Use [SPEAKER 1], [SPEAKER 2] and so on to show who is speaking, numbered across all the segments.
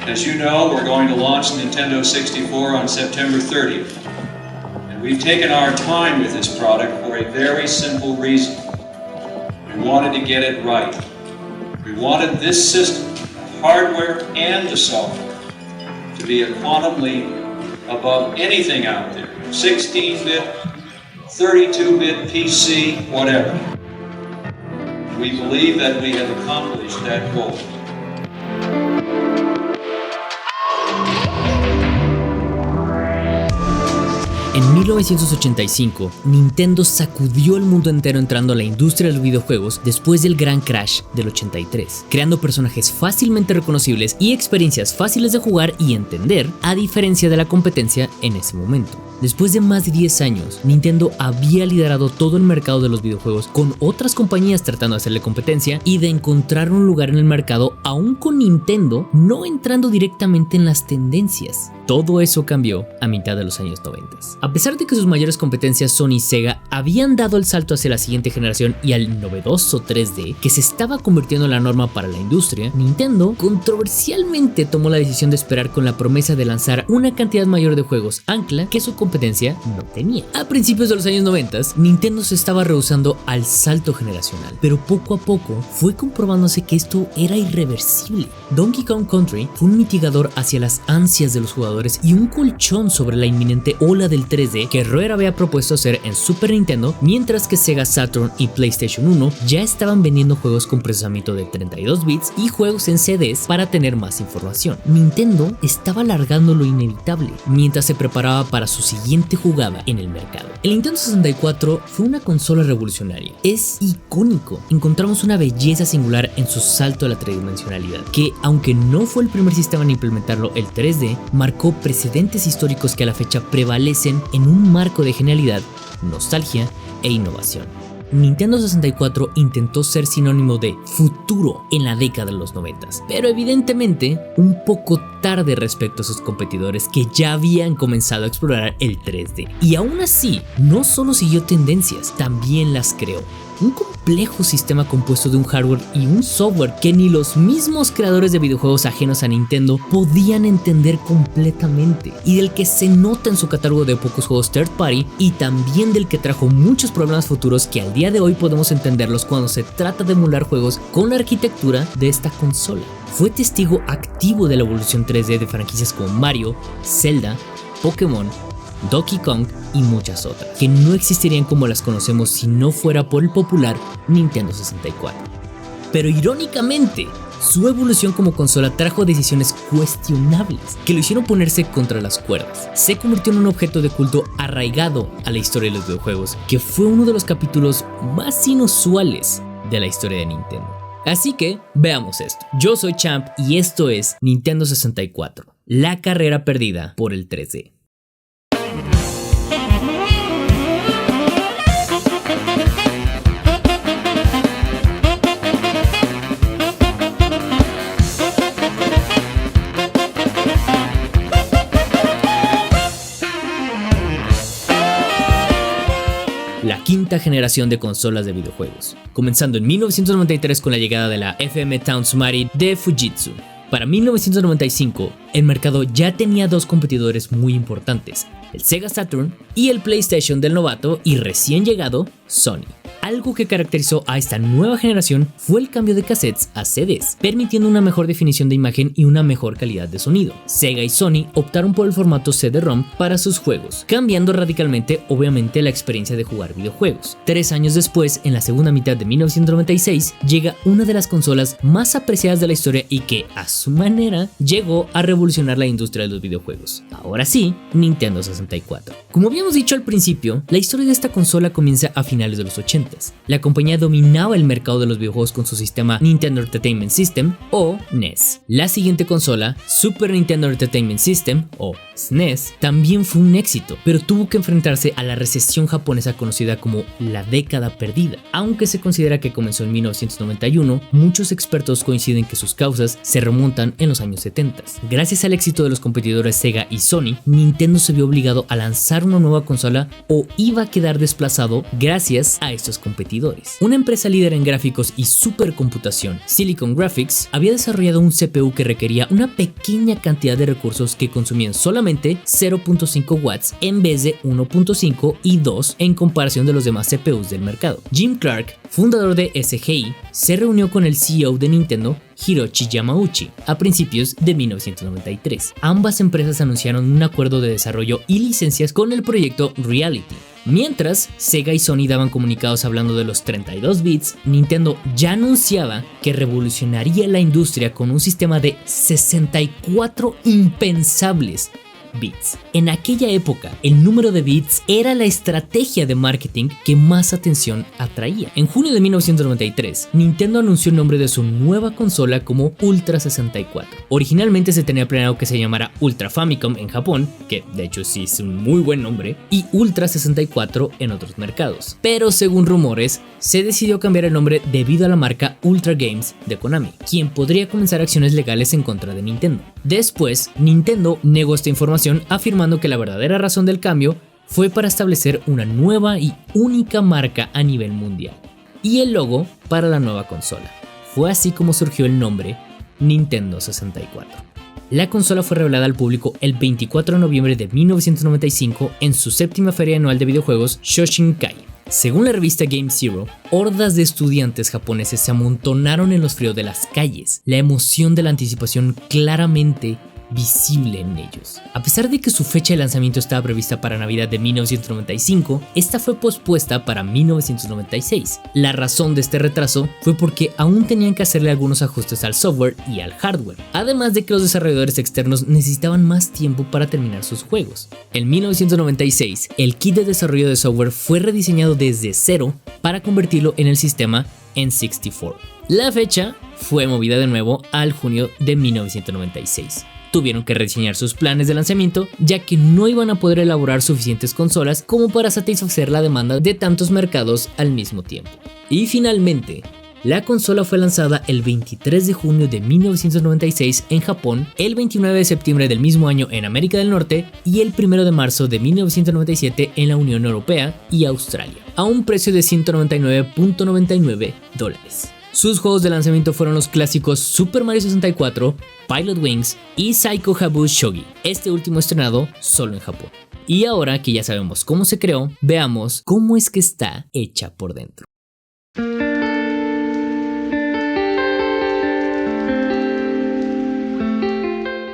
[SPEAKER 1] As you know, we're going to launch Nintendo 64 on September 30th. And we've taken our time with this product for a very simple reason. We wanted to get it right. We wanted this system, the hardware and the software, to be a quantum leap above anything out there. 16-bit, 32-bit PC, whatever. We believe that we have accomplished that goal.
[SPEAKER 2] En 1985, Nintendo sacudió el mundo entero entrando a la industria de los videojuegos después del gran crash del 83, creando personajes fácilmente reconocibles y experiencias fáciles de jugar y entender, a diferencia de la competencia en ese momento. Después de más de 10 años, Nintendo había liderado todo el mercado de los videojuegos con otras compañías tratando de hacerle competencia y de encontrar un lugar en el mercado aún con Nintendo no entrando directamente en las tendencias. Todo eso cambió a mitad de los años 90. A pesar de que sus mayores competencias Sony y Sega habían dado el salto hacia la siguiente generación y al novedoso 3D que se estaba convirtiendo en la norma para la industria, Nintendo controversialmente tomó la decisión de esperar con la promesa de lanzar una cantidad mayor de juegos ancla que su competencia no tenía. A principios de los años 90, Nintendo se estaba rehusando al salto generacional, pero poco a poco fue comprobándose que esto era irreversible. Donkey Kong Country fue un mitigador hacia las ansias de los jugadores y un colchón sobre la inminente ola del 3D que Rare había propuesto hacer en Super Nintendo, mientras que Sega Saturn y PlayStation 1 ya estaban vendiendo juegos con procesamiento de 32 bits y juegos en CDs para tener más información. Nintendo estaba alargando lo inevitable mientras se preparaba para su siguiente jugada en el mercado. El Nintendo 64 fue una consola revolucionaria. Es icónico. Encontramos una belleza singular en su salto a la tridimensionalidad, que aunque no fue el primer sistema en implementarlo, el 3D marcó precedentes históricos que a la fecha prevalecen en un marco de genialidad, nostalgia e innovación. Nintendo 64 intentó ser sinónimo de futuro en la década de los 90, pero evidentemente un poco tarde respecto a sus competidores que ya habían comenzado a explorar el 3D. Y aún así, no solo siguió tendencias, también las creó. Un complejo sistema compuesto de un hardware y un software que ni los mismos creadores de videojuegos ajenos a Nintendo podían entender completamente, y del que se nota en su catálogo de pocos juegos third party, y también del que trajo muchos problemas futuros que al día de hoy podemos entenderlos cuando se trata de emular juegos con la arquitectura de esta consola. Fue testigo activo de la evolución 3D de franquicias como Mario, Zelda, Pokémon, Donkey Kong y muchas otras, que no existirían como las conocemos si no fuera por el popular Nintendo 64. Pero irónicamente, su evolución como consola trajo decisiones cuestionables que lo hicieron ponerse contra las cuerdas. Se convirtió en un objeto de culto arraigado a la historia de los videojuegos, que fue uno de los capítulos más inusuales de la historia de Nintendo. Así que, veamos esto. Yo soy Champ y esto es Nintendo 64, la carrera perdida por el 3D. La quinta generación de consolas de videojuegos, comenzando en 1993 con la llegada de la FM Townsmari de Fujitsu. Para 1995, el mercado ya tenía dos competidores muy importantes, el Sega Saturn y el PlayStation del novato y recién llegado Sony. Algo que caracterizó a esta nueva generación fue el cambio de cassettes a CDs, permitiendo una mejor definición de imagen y una mejor calidad de sonido. Sega y Sony optaron por el formato CD-ROM para sus juegos, cambiando radicalmente obviamente la experiencia de jugar videojuegos. 3 años después, en la segunda mitad de 1996, llega una de las consolas más apreciadas de la historia y que, a su manera, llegó a revolucionar la industria de los videojuegos. Ahora sí, Nintendo 64. Como habíamos dicho al principio, la historia de esta consola comienza a finales de los 80. La compañía dominaba el mercado de los videojuegos con su sistema Nintendo Entertainment System o NES. La siguiente consola, Super Nintendo Entertainment System o SNES, también fue un éxito, pero tuvo que enfrentarse a la recesión japonesa conocida como la década perdida. Aunque se considera que comenzó en 1991, muchos expertos coinciden que sus causas se remontan en los años 70. Gracias al éxito de los competidores Sega y Sony, Nintendo se vio obligado a lanzar una nueva consola o iba a quedar desplazado gracias a estos competidores. Una empresa líder en gráficos y supercomputación, Silicon Graphics, había desarrollado un CPU que requería una pequeña cantidad de recursos que consumían solamente 0.5 watts en vez de 1.5 y 2 en comparación de los demás CPUs del mercado. Jim Clark, fundador de SGI, se reunió con el CEO de Nintendo, Hiroshi Yamauchi, a principios de 1993. Ambas empresas anunciaron un acuerdo de desarrollo y licencias con el proyecto Reality. Mientras Sega y Sony daban comunicados hablando de los 32 bits, Nintendo ya anunciaba que revolucionaría la industria con un sistema de 64 impensables bits. En aquella época, el número de bits era la estrategia de marketing que más atención atraía. En junio de 1993, Nintendo anunció el nombre de su nueva consola como Ultra 64. Originalmente se tenía planeado que se llamara Ultra Famicom en Japón, que de hecho sí es un muy buen nombre, y Ultra 64 en otros mercados. Pero según rumores, se decidió cambiar el nombre debido a la marca Ultra Games de Konami, quien podría comenzar acciones legales en contra de Nintendo. Después, Nintendo negó esta información afirmando que la verdadera razón del cambio fue para establecer una nueva y única marca a nivel mundial y el logo para la nueva consola. Fue así como surgió el nombre Nintendo 64. La consola fue revelada al público el 24 de noviembre de 1995 en su séptima feria anual de videojuegos Shoshinkai. Según la revista Game Zero, hordas de estudiantes japoneses se amontonaron en los fríos de las calles. La emoción de la anticipación claramente visible en ellos. A pesar de que su fecha de lanzamiento estaba prevista para Navidad de 1995, esta fue pospuesta para 1996. La razón de este retraso fue porque aún tenían que hacerle algunos ajustes al software y al hardware, además de que los desarrolladores externos necesitaban más tiempo para terminar sus juegos. En 1996, el kit de desarrollo de software fue rediseñado desde cero para convertirlo en el sistema N64. La fecha fue movida de nuevo al junio de 1996. Tuvieron que rediseñar sus planes de lanzamiento, ya que no iban a poder elaborar suficientes consolas como para satisfacer la demanda de tantos mercados al mismo tiempo. Y finalmente, la consola fue lanzada el 23 de junio de 1996 en Japón, el 29 de septiembre del mismo año en América del Norte y el 1 de marzo de 1997 en la Unión Europea y Australia, a un precio de $199.99. Sus juegos de lanzamiento fueron los clásicos Super Mario 64, Pilot Wings y Psycho Habu Shogi, este último estrenado solo en Japón. Y ahora que ya sabemos cómo se creó, veamos cómo es que está hecha por dentro.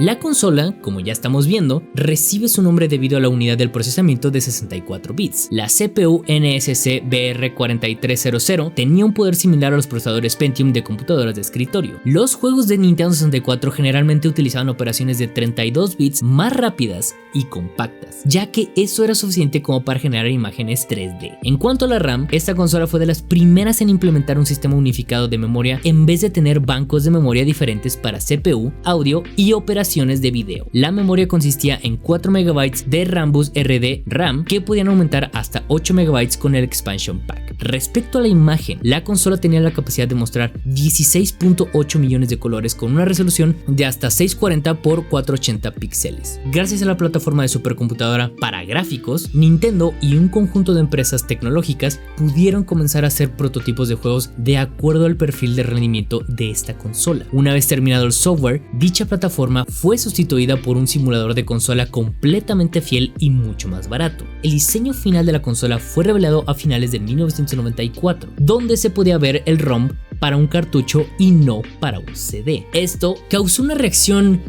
[SPEAKER 2] La consola, como ya estamos viendo, recibe su nombre debido a la unidad del procesamiento de 64 bits. La CPU NSC BR4300 tenía un poder similar a los procesadores Pentium de computadoras de escritorio. Los juegos de Nintendo 64 generalmente utilizaban operaciones de 32 bits más rápidas y compactas, ya que eso era suficiente como para generar imágenes 3D. En cuanto a la RAM, esta consola fue de las primeras en implementar un sistema unificado de memoria en vez de tener bancos de memoria diferentes para CPU, audio y operaciones de video. La memoria consistía en 4 MB de Rambus RD RAM que podían aumentar hasta 8 MB con el Expansion Pack. Respecto a la imagen, la consola tenía la capacidad de mostrar 16.8 millones de colores con una resolución de hasta 640 x 480 píxeles. Gracias a la plataforma de supercomputadora para gráficos, Nintendo y un conjunto de empresas tecnológicas pudieron comenzar a hacer prototipos de juegos de acuerdo al perfil de rendimiento de esta consola. Una vez terminado el software, dicha plataforma fue sustituida por un simulador de consola completamente fiel y mucho más barato. El diseño final de la consola fue revelado a finales de 1994, donde se podía ver el ROM para un cartucho y no para un CD. Esto causó una reacción,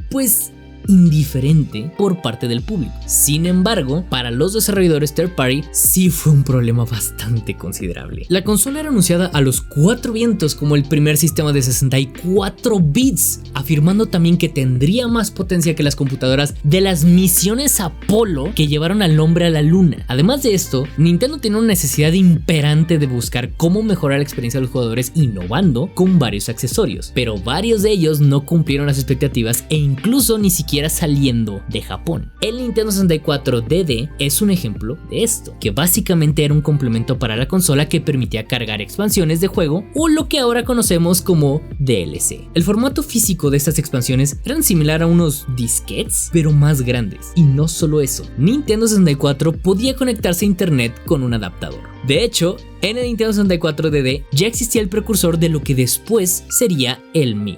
[SPEAKER 2] indiferente por parte del público. Sin embargo, para los desarrolladores third party sí fue un problema bastante considerable. La consola era anunciada a los 4 vientos como el primer sistema de 64 bits, afirmando también que tendría más potencia que las computadoras de las misiones Apolo que llevaron al hombre a la luna. Además de esto, Nintendo tenía una necesidad imperante de buscar cómo mejorar la experiencia de los jugadores innovando con varios accesorios, pero varios de ellos no cumplieron las expectativas e incluso ni siquiera siquiera saliendo de Japón. El Nintendo 64 DD es un ejemplo de esto, que básicamente era un complemento para la consola que permitía cargar expansiones de juego o lo que ahora conocemos como DLC. El formato físico de estas expansiones eran similar a unos disquetes, pero más grandes. Y no solo eso, Nintendo 64 podía conectarse a internet con un adaptador. De hecho, en el Nintendo 64 DD ya existía el precursor de lo que después sería el Mi.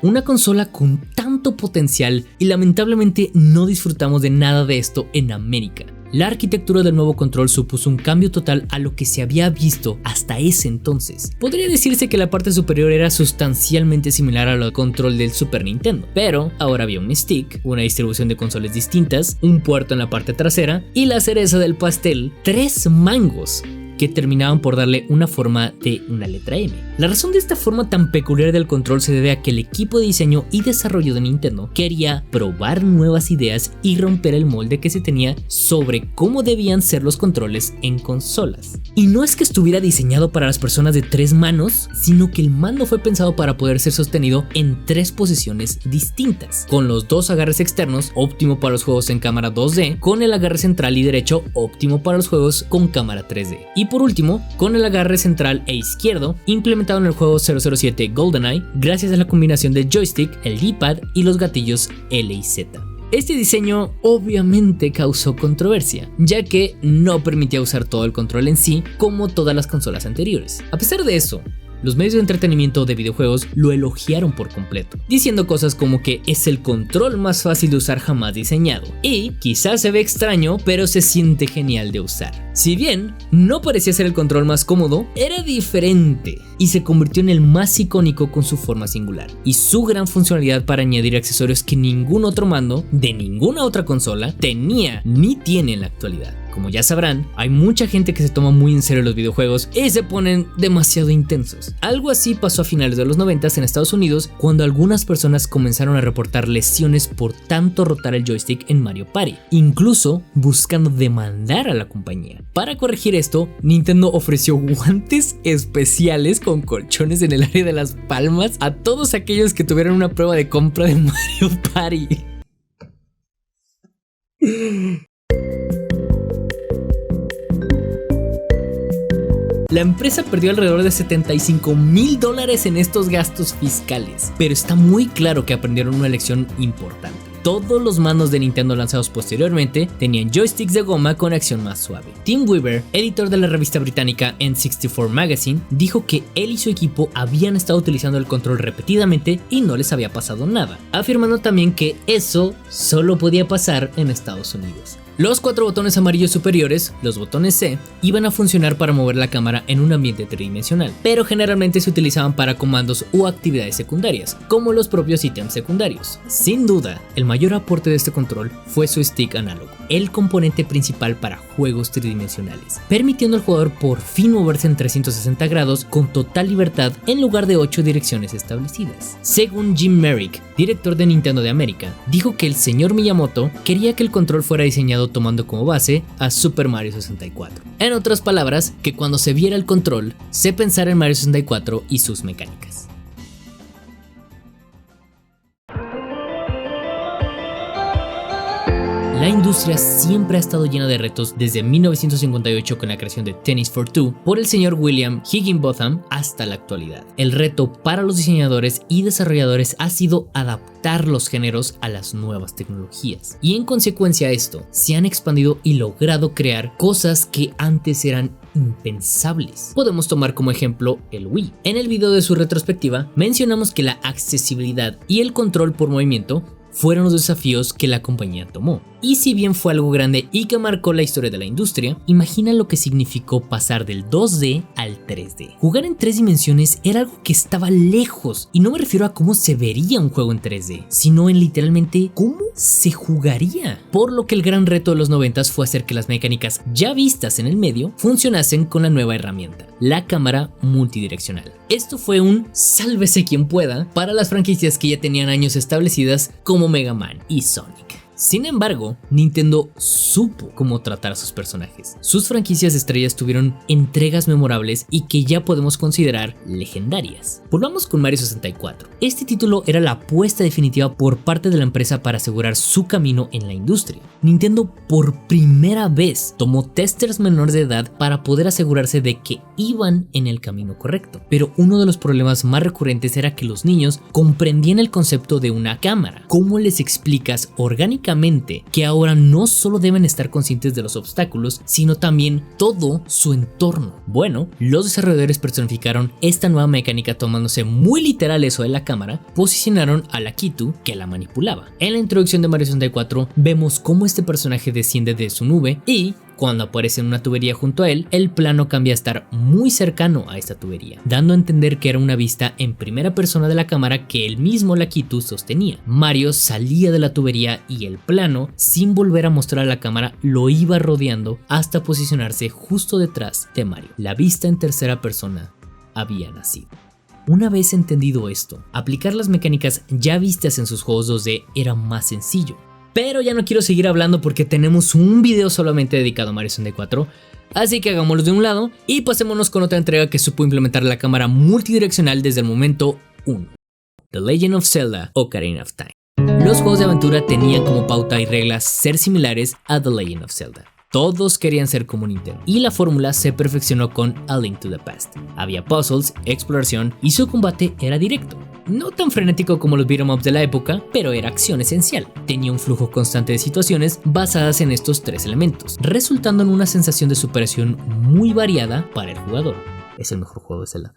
[SPEAKER 2] Una consola con tanto potencial y lamentablemente no disfrutamos de nada de esto en América. La arquitectura del nuevo control supuso un cambio total a lo que se había visto hasta ese entonces. Podría decirse que la parte superior era sustancialmente similar al control del Super Nintendo, pero ahora había un stick, una distribución de consolas distintas, un puerto en la parte trasera y la cereza del pastel, 3 mangos que terminaban por darle una forma de una letra M. La razón de esta forma tan peculiar del control se debe a que el equipo de diseño y desarrollo de Nintendo quería probar nuevas ideas y romper el molde que se tenía sobre cómo debían ser los controles en consolas. Y no es que estuviera diseñado para las personas de 3 manos, sino que el mando fue pensado para poder ser sostenido en 3 posiciones distintas, con los 2 agarres externos, óptimo para los juegos en cámara 2D, con el agarre central y derecho, óptimo para los juegos con cámara 3D. Y por último, con el agarre central e izquierdo, implementado en el juego 007 GoldenEye, gracias a la combinación del joystick, el D-pad y los gatillos L y Z. Este diseño obviamente causó controversia, ya que no permitía usar todo el control en sí como todas las consolas anteriores. A pesar de eso, los medios de entretenimiento de videojuegos lo elogiaron por completo, diciendo cosas como que es el control más fácil de usar jamás diseñado y quizás se ve extraño, pero se siente genial de usar. Si bien no parecía ser el control más cómodo, era diferente y se convirtió en el más icónico con su forma singular y su gran funcionalidad para añadir accesorios que ningún otro mando de ninguna otra consola tenía ni tiene en la actualidad. Como ya sabrán, hay mucha gente que se toma muy en serio los videojuegos y se ponen demasiado intensos. Algo así pasó a finales de los 90 en Estados Unidos, cuando algunas personas comenzaron a reportar lesiones por tanto rotar el joystick en Mario Party, incluso buscando demandar a la compañía. Para corregir esto, Nintendo ofreció guantes especiales con colchones en el área de las palmas a todos aquellos que tuvieran una prueba de compra de Mario Party. La empresa perdió alrededor de $75,000 en estos gastos fiscales, pero está muy claro que aprendieron una lección importante. Todos los mandos de Nintendo lanzados posteriormente tenían joysticks de goma con acción más suave. Tim Weaver, editor de la revista británica N64 Magazine, dijo que él y su equipo habían estado utilizando el control repetidamente y no les había pasado nada, afirmando también que eso solo podía pasar en Estados Unidos. Los 4 botones amarillos superiores, los botones C, iban a funcionar para mover la cámara en un ambiente tridimensional, pero generalmente se utilizaban para comandos o actividades secundarias, como los propios ítems secundarios. Sin duda, el mayor aporte de este control fue su stick análogo, el componente principal para juegos tridimensionales, permitiendo al jugador por fin moverse en 360 grados con total libertad en lugar de 8 direcciones establecidas. Según Jim Merrick, director de Nintendo de América, dijo que el señor Miyamoto quería que el control fuera diseñado tomando como base a Super Mario 64. En otras palabras, que cuando se viera el control, se pensara en Mario 64 y sus mecánicas. La industria siempre ha estado llena de retos desde 1958 con la creación de Tennis for Two por el señor William Higginbotham hasta la actualidad. El reto para los diseñadores y desarrolladores ha sido adaptar los géneros a las nuevas tecnologías. Y en consecuencia a esto, se han expandido y logrado crear cosas que antes eran impensables. Podemos tomar como ejemplo el Wii. En el video de su retrospectiva mencionamos que la accesibilidad y el control por movimiento fueron los desafíos que la compañía tomó. Y si bien fue algo grande y que marcó la historia de la industria, imagina lo que significó pasar del 2D al 3D. Jugar en 3 dimensiones era algo que estaba lejos, y no me refiero a cómo se vería un juego en 3D, sino en literalmente cómo se jugaría. Por lo que el gran reto de los 90s fue hacer que las mecánicas ya vistas en el medio funcionasen con la nueva herramienta, la cámara multidireccional. Esto fue un sálvese quien pueda para las franquicias que ya tenían años establecidas como Mega Man y Sonic. Sin embargo, Nintendo supo cómo tratar a sus personajes. Sus franquicias estrellas tuvieron entregas memorables y que ya podemos considerar legendarias. Volvamos con Mario 64. Este título era la apuesta definitiva por parte de la empresa para asegurar su camino en la industria. Nintendo por primera vez tomó testers menores de edad para poder asegurarse de que iban en el camino correcto. Pero uno de los problemas más recurrentes era que los niños comprendían el concepto de una cámara. ¿Cómo les explicas orgánicamente que ahora no solo deben estar conscientes de los obstáculos, sino también todo su entorno? Bueno, los desarrolladores personificaron esta nueva mecánica tomándose muy literal eso de la cámara, posicionaron a Lakitu que la manipulaba. En la introducción de Mario 64 vemos cómo este personaje desciende de su nube y cuando aparece en una tubería junto a él, el plano cambia a estar muy cercano a esta tubería, dando a entender que era una vista en primera persona de la cámara que el mismo Lakitu sostenía. Mario salía de la tubería y el plano, sin volver a mostrar a la cámara, lo iba rodeando hasta posicionarse justo detrás de Mario. La vista en tercera persona había nacido. Una vez entendido esto, aplicar las mecánicas ya vistas en sus juegos 2D era más sencillo. Pero ya no quiero seguir hablando porque tenemos un video solamente dedicado a Mario 64, así que hagámoslo de un lado y pasémonos con otra entrega que supo implementar la cámara multidireccional desde el momento 1. The Legend of Zelda: Ocarina of Time. Los juegos de aventura tenían como pauta y reglas ser similares a The Legend of Zelda. Todos querían ser como Nintendo, y la fórmula se perfeccionó con A Link to the Past. Había puzzles, exploración y su combate era directo. No tan frenético como los beat'em ups de la época, pero era acción esencial. Tenía un flujo constante de situaciones basadas en estos tres elementos, resultando en una sensación de superación muy variada para el jugador. Es el mejor juego de Zelda.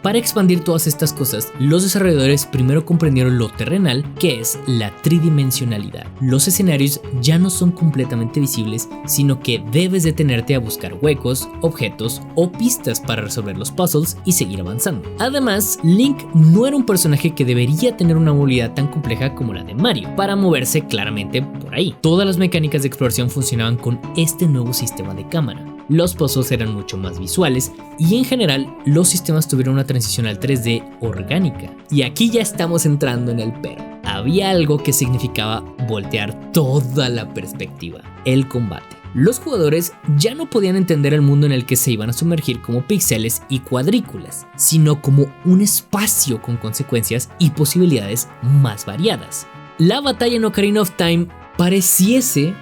[SPEAKER 2] Para expandir todas estas cosas, los desarrolladores primero comprendieron lo terrenal, que es la tridimensionalidad. Los escenarios ya no son completamente visibles, sino que debes detenerte a buscar huecos, objetos o pistas para resolver los puzzles y seguir avanzando. Además, Link no era un personaje que debería tener una movilidad tan compleja como la de Mario, para moverse claramente por ahí. Todas las mecánicas de exploración funcionaban con este nuevo sistema de cámara. Los puzzles eran mucho más visuales y en general los sistemas tuvieron una transición al 3D orgánica. Y aquí ya estamos entrando en el pero. Había algo que significaba voltear toda la perspectiva: el combate. Los jugadores ya no podían entender el mundo en el que se iban a sumergir como píxeles y cuadrículas, sino como un espacio con consecuencias y posibilidades más variadas. La batalla en Ocarina of Time pareciese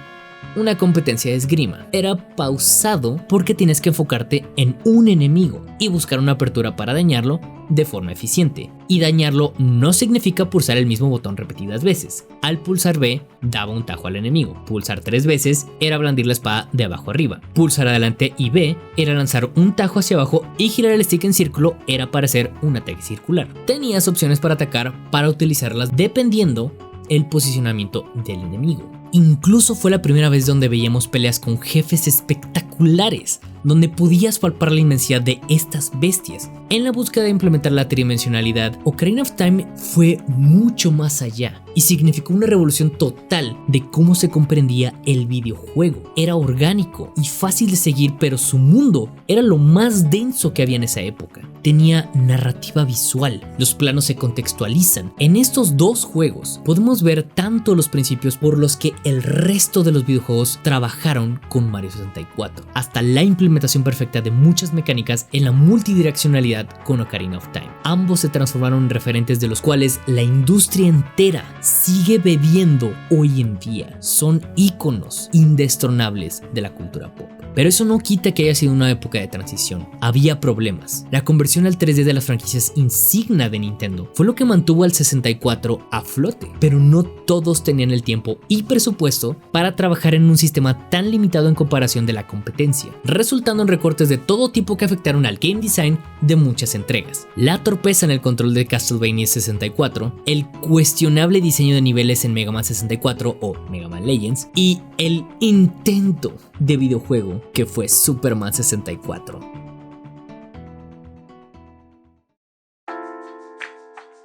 [SPEAKER 2] una competencia de esgrima. Era pausado porque tienes que enfocarte en un enemigo y buscar una apertura para dañarlo de forma eficiente. Y dañarlo no significa pulsar el mismo botón repetidas veces. Al pulsar B, daba un tajo al enemigo. Pulsar 3 veces era blandir la espada de abajo arriba. Pulsar adelante y B era lanzar un tajo hacia abajo, y girar el stick en círculo era para hacer un ataque circular. Tenías opciones para atacar para utilizarlas dependiendo el posicionamiento del enemigo. Incluso fue la primera vez donde veíamos peleas con jefes espectaculares, donde podías palpar la inmensidad de estas bestias. En la búsqueda de implementar la tridimensionalidad, Ocarina of Time fue mucho más allá y significó una revolución total de cómo se comprendía el videojuego. Era orgánico y fácil de seguir, pero su mundo era lo más denso que había en esa época. Tenía narrativa visual, los planos se contextualizan. En estos dos juegos podemos ver tanto los principios por los que el resto de los videojuegos trabajaron con Mario 64, hasta la implementación perfecta de muchas mecánicas en la multidireccionalidad con Ocarina of Time. Ambos se transformaron en referentes de los cuales la industria entera sigue bebiendo hoy en día. Son íconos indestronables de la cultura pop. Pero eso no quita que haya sido una época de transición. Había problemas. La conversión al 3D de las franquicias insignia de Nintendo fue lo que mantuvo al 64 a flote, pero no todos tenían el tiempo y presupuesto para trabajar en un sistema tan limitado en comparación de la competencia, resultando en recortes de todo tipo que afectaron al game design de muchas entregas. La torpeza en el control de Castlevania 64, el cuestionable diseño de niveles en Mega Man 64 o Mega Man Legends y el intento de videojuego que fue Superman 64.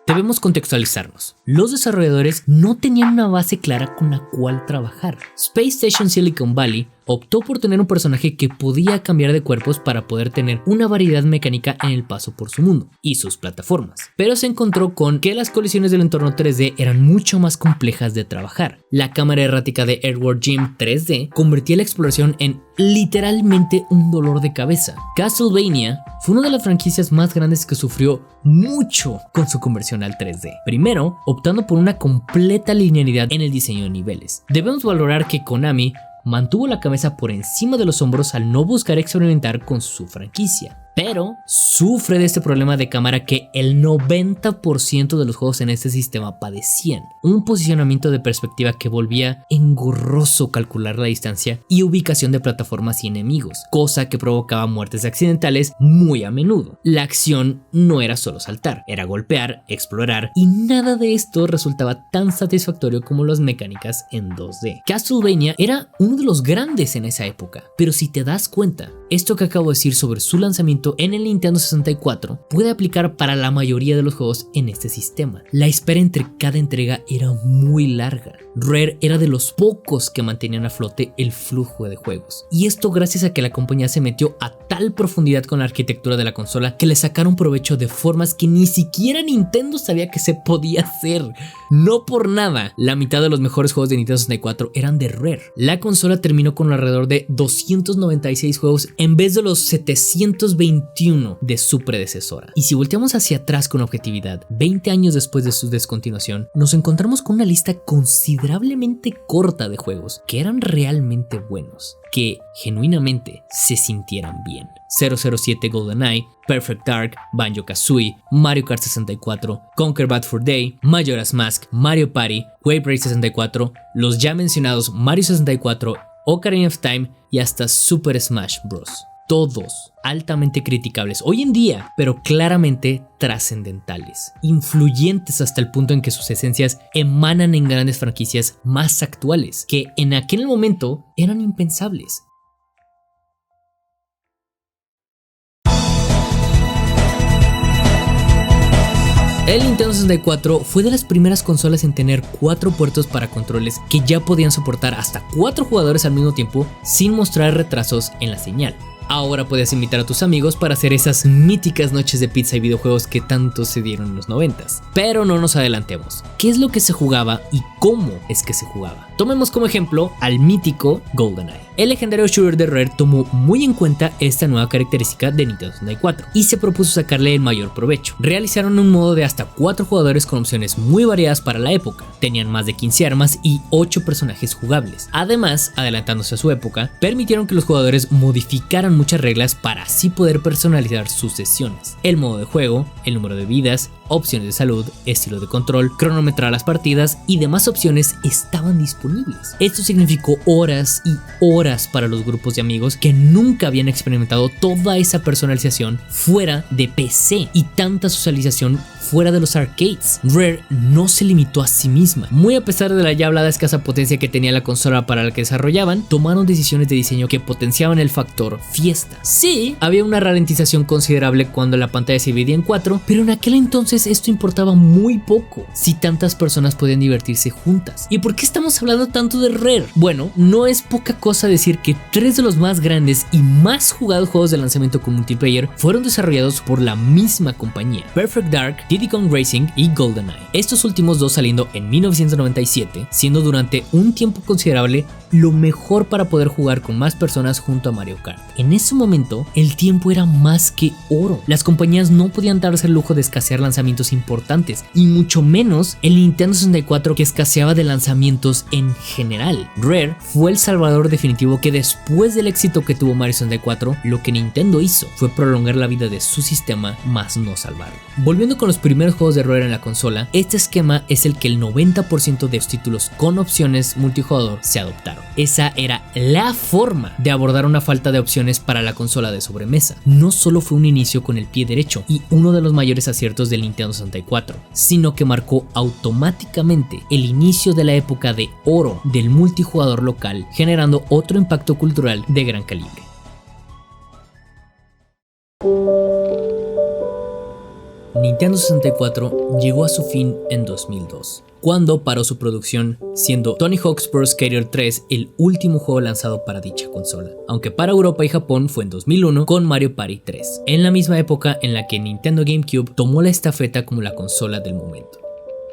[SPEAKER 2] Debemos contextualizarnos. Los desarrolladores no tenían una base clara con la cual trabajar. Space Station Silicon Valley optó por tener un personaje que podía cambiar de cuerpos para poder tener una variedad mecánica en el paso por su mundo y sus plataformas, pero se encontró con que las colisiones del entorno 3D eran mucho más complejas de trabajar. La cámara errática de Earthworm Jim 3D convertía la exploración en literalmente un dolor de cabeza. Castlevania fue una de las franquicias más grandes que sufrió mucho con su conversión al 3D. Primero, optando por una completa linealidad en el diseño de niveles. Debemos valorar que Konami mantuvo la cabeza por encima de los hombros al no buscar experimentar con su franquicia, pero sufre de este problema de cámara que el 90% de los juegos en este sistema padecían. Un posicionamiento de perspectiva que volvía engorroso calcular la distancia y ubicación de plataformas y enemigos, cosa que provocaba muertes accidentales muy a menudo. La acción no era solo saltar, era golpear, explorar, y nada de esto resultaba tan satisfactorio como las mecánicas en 2D. Castlevania era uno de los grandes en esa época, pero si te das cuenta, esto que acabo de decir sobre su lanzamiento en el Nintendo 64 puede aplicar para la mayoría de los juegos en este sistema. La espera entre cada entrega era muy larga. Rare era de los pocos que mantenían a flote el flujo de juegos, y esto gracias a que la compañía se metió a tal profundidad con la arquitectura de la consola que le sacaron provecho de formas que ni siquiera Nintendo sabía que se podía hacer. No por nada, la mitad de los mejores juegos de Nintendo 64 eran de Rare. La consola terminó con alrededor de 296 juegos en vez de los 721 de su predecesora. Y si volteamos hacia atrás con objetividad, 20 años después de su descontinuación, nos encontramos con una lista considerablemente corta de juegos que eran realmente buenos, que genuinamente se sintieran bien. 007 GoldenEye, Perfect Dark, Banjo-Kazooie, Mario Kart 64, Conquer Bad Fur Day, Majora's Mask, Mario Party, Wave Race 64, los ya mencionados Mario 64, Ocarina of Time y hasta Super Smash Bros. Todos altamente criticables hoy en día, pero claramente trascendentales, influyentes hasta el punto en que sus esencias emanan en grandes franquicias más actuales, que en aquel momento eran impensables. El Nintendo 64 fue de las primeras consolas en tener 4 puertos para controles que ya podían soportar hasta 4 jugadores al mismo tiempo sin mostrar retrasos en la señal. Ahora puedes invitar a tus amigos para hacer esas míticas noches de pizza y videojuegos que tanto se dieron en los 90s. Pero no nos adelantemos. ¿Qué es lo que se jugaba y cómo es que se jugaba? Tomemos como ejemplo al mítico GoldenEye. El legendario shooter de Rare tomó muy en cuenta esta nueva característica de Nintendo 64 y se propuso sacarle el mayor provecho. Realizaron un modo de hasta 4 jugadores con opciones muy variadas para la época. Tenían más de 15 armas y 8 personajes jugables. Además, adelantándose a su época, permitieron que los jugadores modificaran muchas reglas para así poder personalizar sus sesiones. El modo de juego, el número de vidas, opciones de salud, estilo de control, cronometrar las partidas y demás opciones estaban disponibles. Esto significó horas y horas para los grupos de amigos que nunca habían experimentado toda esa personalización fuera de PC y tanta socialización fuera de los arcades. Rare no se limitó a sí misma. Muy a pesar de la ya hablada escasa potencia que tenía la consola para la que desarrollaban, tomaron decisiones de diseño que potenciaban el factor fiesta. Sí, había una ralentización considerable cuando la pantalla se dividía en 4, pero en aquel entonces esto importaba muy poco si tantas personas podían divertirse juntas. ¿Y por qué estamos hablando tanto de Rare? Bueno, no es poca cosa decir que 3 de los más grandes y más jugados juegos de lanzamiento con multiplayer fueron desarrollados por la misma compañía: Perfect Dark, Diddy Kong Racing y GoldenEye. Estos últimos dos saliendo en 1997, siendo durante un tiempo considerable lo mejor para poder jugar con más personas junto a Mario Kart. En ese momento, el tiempo era más que oro. Las compañías no podían darse el lujo de escasear lanzamientos importantes, y mucho menos el Nintendo 64, que escaseaba de lanzamientos en general. Rare fue el salvador definitivo que, después del éxito que tuvo Mario 64, lo que Nintendo hizo fue prolongar la vida de su sistema, más no salvarlo. Volviendo con los primeros juegos de Rare en la consola, este esquema es el que el 90% de los títulos con opciones multijugador se adoptaron. Esa era la forma de abordar una falta de opciones para la consola de sobremesa. No solo fue un inicio con el pie derecho y uno de los mayores aciertos del Nintendo 64, sino que marcó automáticamente el inicio de la época de oro del multijugador local, generando otro impacto cultural de gran calibre. Nintendo 64 llegó a su fin en 2002, cuando paró su producción, siendo Tony Hawk's Pro Skater 3 el último juego lanzado para dicha consola, aunque para Europa y Japón fue en 2001 con Mario Party 3, en la misma época en la que Nintendo GameCube tomó la estafeta como la consola del momento.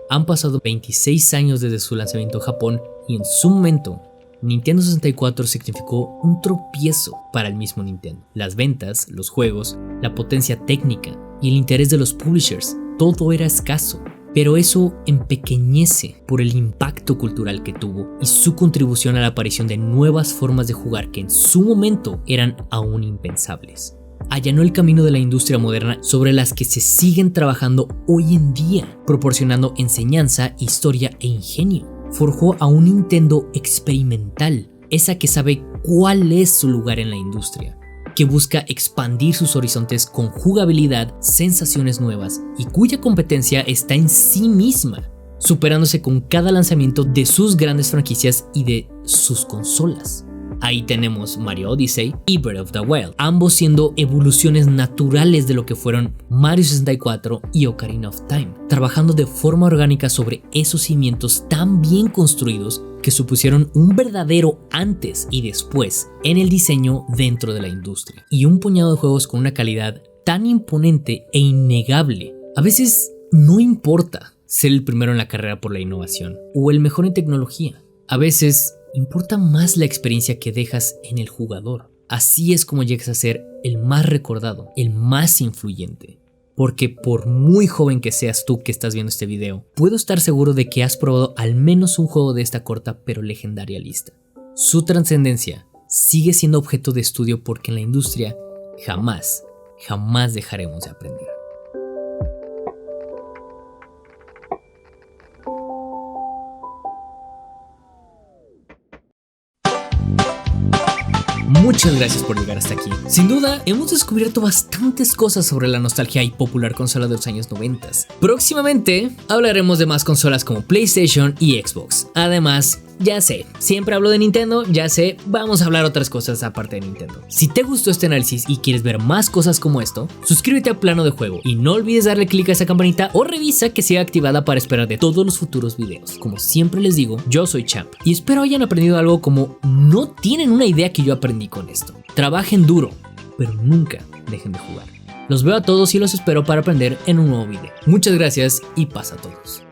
[SPEAKER 2] Han pasado 26 años desde su lanzamiento en Japón y en su momento, Nintendo 64 significó un tropiezo para el mismo Nintendo. Las ventas, los juegos, la potencia técnica y el interés de los publishers, todo era escaso. Pero eso empequeñece por el impacto cultural que tuvo y su contribución a la aparición de nuevas formas de jugar que en su momento eran aún impensables. Allanó el camino de la industria moderna sobre las que se siguen trabajando hoy en día, proporcionando enseñanza, historia e ingenio. Forjó a un Nintendo experimental, esa que sabe cuál es su lugar en la industria, que busca expandir sus horizontes con jugabilidad, sensaciones nuevas y cuya competencia está en sí misma, superándose con cada lanzamiento de sus grandes franquicias y de sus consolas. Ahí tenemos Mario Odyssey y Breath of the Wild, ambos siendo evoluciones naturales de lo que fueron Mario 64 y Ocarina of Time, trabajando de forma orgánica sobre esos cimientos tan bien construidos que supusieron un verdadero antes y después en el diseño dentro de la industria, y un puñado de juegos con una calidad tan imponente e innegable. A veces no importa ser el primero en la carrera por la innovación o el mejor en tecnología, a veces importa más la experiencia que dejas en el jugador. Así es como llegas a ser el más recordado, el más influyente. Porque por muy joven que seas tú que estás viendo este video, puedo estar seguro de que has probado al menos un juego de esta corta pero legendaria lista. Su trascendencia sigue siendo objeto de estudio porque en la industria jamás dejaremos de aprender. Muchas gracias por llegar hasta aquí. Sin duda, hemos descubierto bastantes cosas sobre la nostalgia y popular consola de los años 90. Próximamente hablaremos de más consolas como PlayStation y Xbox. Además, ya sé, siempre hablo de Nintendo, ya sé, vamos a hablar otras cosas aparte de Nintendo. Si te gustó este análisis y quieres ver más cosas como esto, suscríbete a Plano de Juego y no olvides darle clic a esa campanita o revisa que siga activada para esperar de todos los futuros videos. Como siempre les digo, yo soy Champ y espero hayan aprendido algo como no tienen una idea que yo aprendí con esto. Trabajen duro, pero nunca dejen de jugar. Los veo a todos y los espero para aprender en un nuevo video. Muchas gracias y paz a todos.